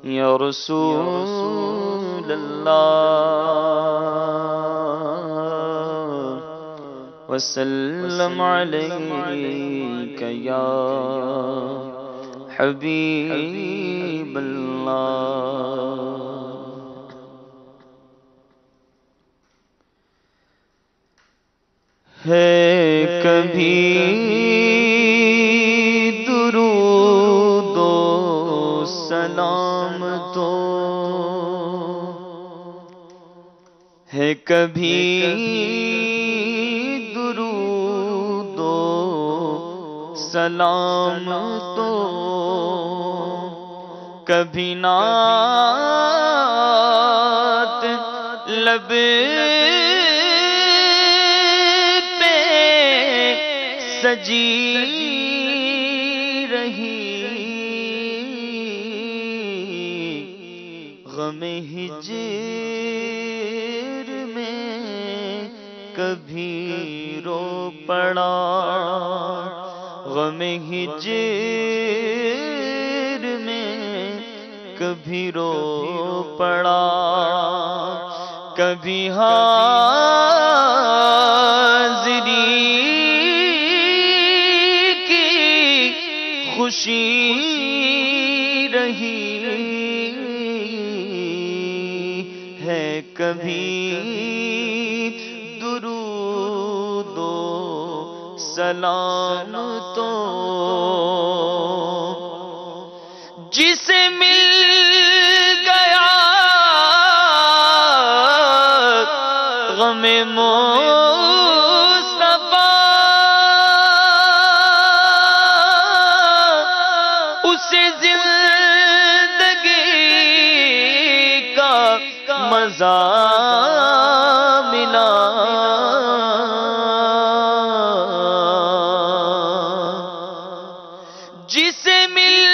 یا رسول اللہ وسلم علیک یا حبیب اللہ۔ ہے کبھی درود و سلام تو ہے کبھی درود و سلام تو کبھی نعت لب سجی رہی، غم ہجر میں کبھی رو پڑا، غم ہجر میں کبھی رو پڑا، کبھی حاضری خوشی رہی ہے، کبھی درود و سلام تو جسے مل گیا غم مزہ ملا، جسے مل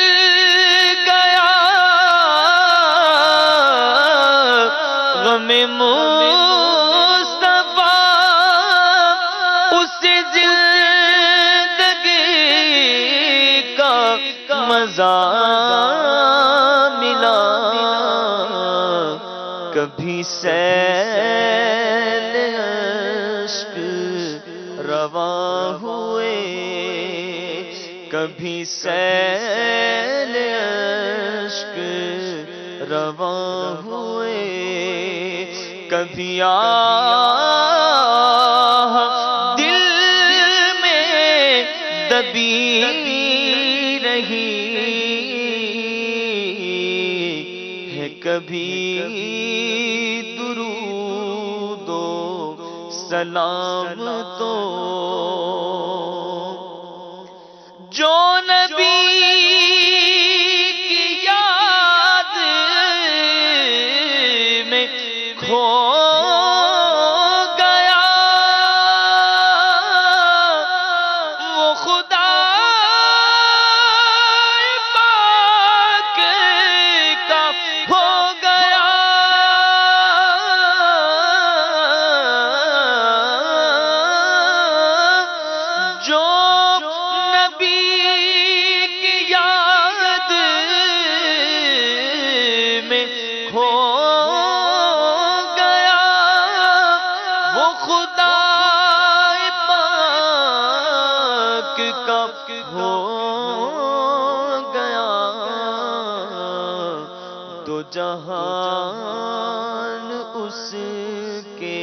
گیا غم مصطفیٰ، اسے زندگی کا مزہ ملا۔ کبھی سیل اشک رواں ہوئے، کبھی سیل اشک رواں ہوئے، کبھی آہ دل میں دبی رہی ہے، کبھی درود و سلام تو جو نبی کی یاد میں کھو گیا، وہ خدا پاک کا ہو گیا، جو نبی کی یاد میں کھو گیا، وہ خدا پاک کا ہو گیا۔ دو جہان اس کے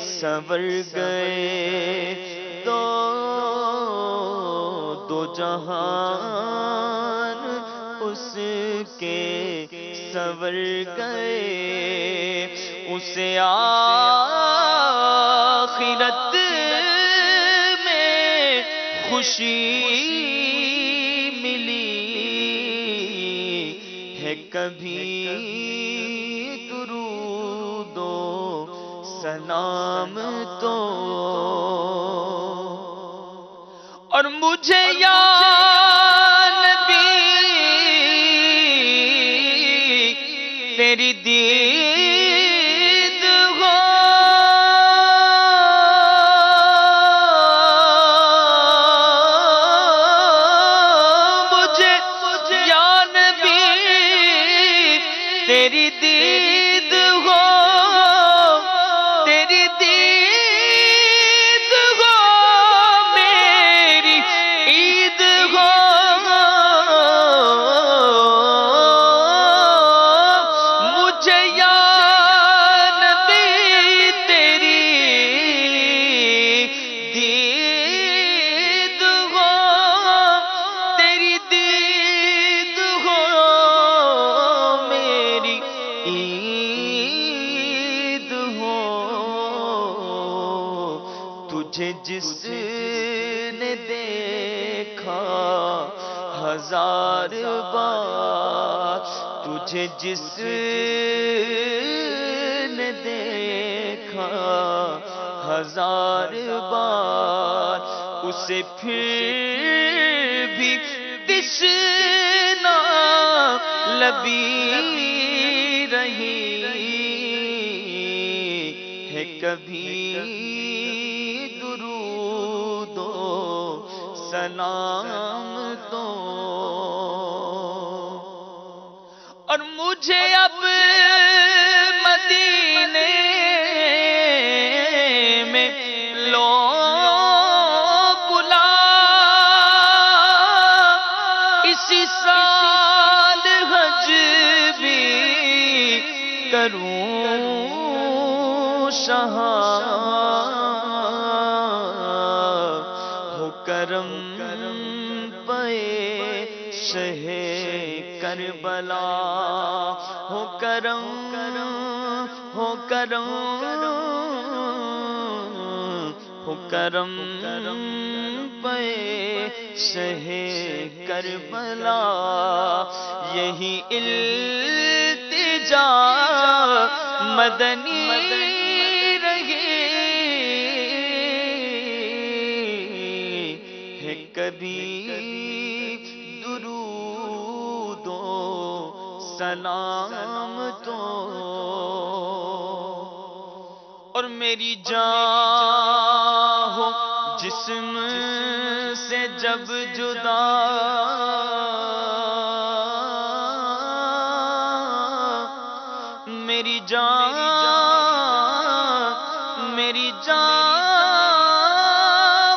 سنور گئے، دو جہان اس کے سنور گئے، اسے آخرت میں خوشی ملی ہے، کبھی درود و سلام تو اور مجھے یا نبی تیری دید ہو، نے دیکھا ہزار بار، تجھے جس نے دیکھا ہزار بار، اسے پھر بھی تشنا لبی رہی ہے کبھی درود و سلام تو، اور مجھے اب مدینے میں لو بلا، اسی سال حج بھی کروں شہاں، ہو کرم پے شہ کربلا، ہو کرم ہو کرم ہو کرم پے شہ کربلا، یہی التجا مدنی رہی ہے کبھی درود و سلام تو، اور میری جان ہو جسم سے جب جدا، میری جان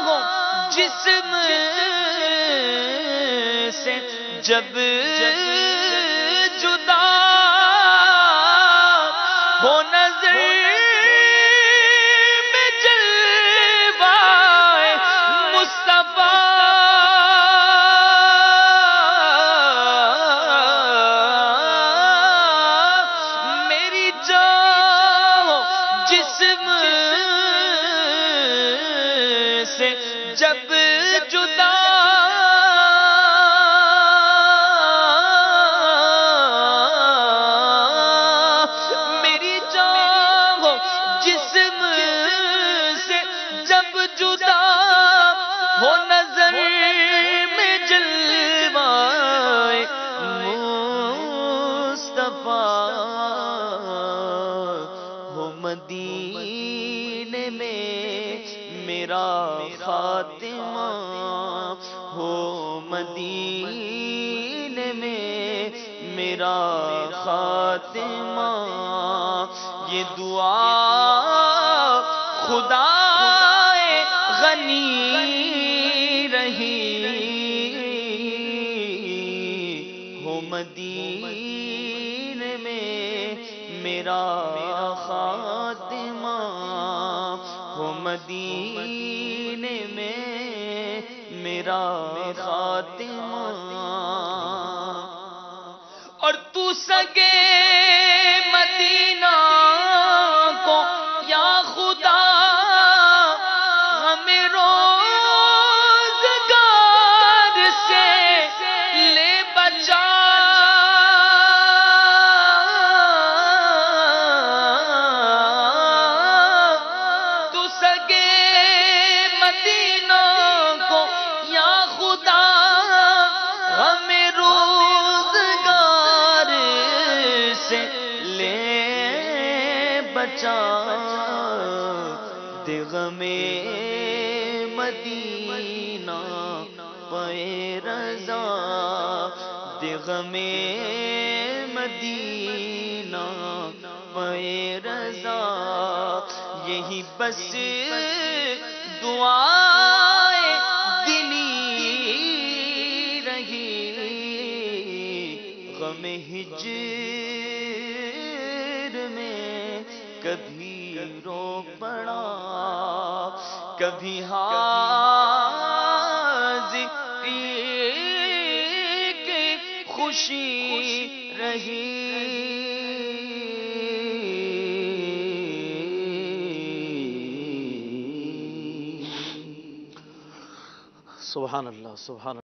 ہو جسم سے جب جدا، ہو نظر میں جلوہ مصطفیٰ، میری جان ہو جسم سے جب جدا، میری جان ہو جسم سے جب جدا، ہو نظر میں جلوہ مصطفیٰ، ہو مدینے میں میرا خاتمہ، ہو مدینے میں میرا خاتمہ، یہ دعا خدا غنی رہی، ہو مدینے میں میرا خاتمہ، ہو مدینے میں میرا خاتمہ، اور تو سگے مدینہ کو یا خدا ہمیں روزگار سے لے بچا، تو سگے مدینہ کو یا خدا ہمیں روزگار سے لے بچا، دے غم مدینہ پے رضا، دے غم مدینہ پے رضا، یہی بس دعائیں دلی رہی، غم ہجر میں کبھی رو پڑا، کبھی حاضری کی خوشی رہی، سبحان اللہ، سبحان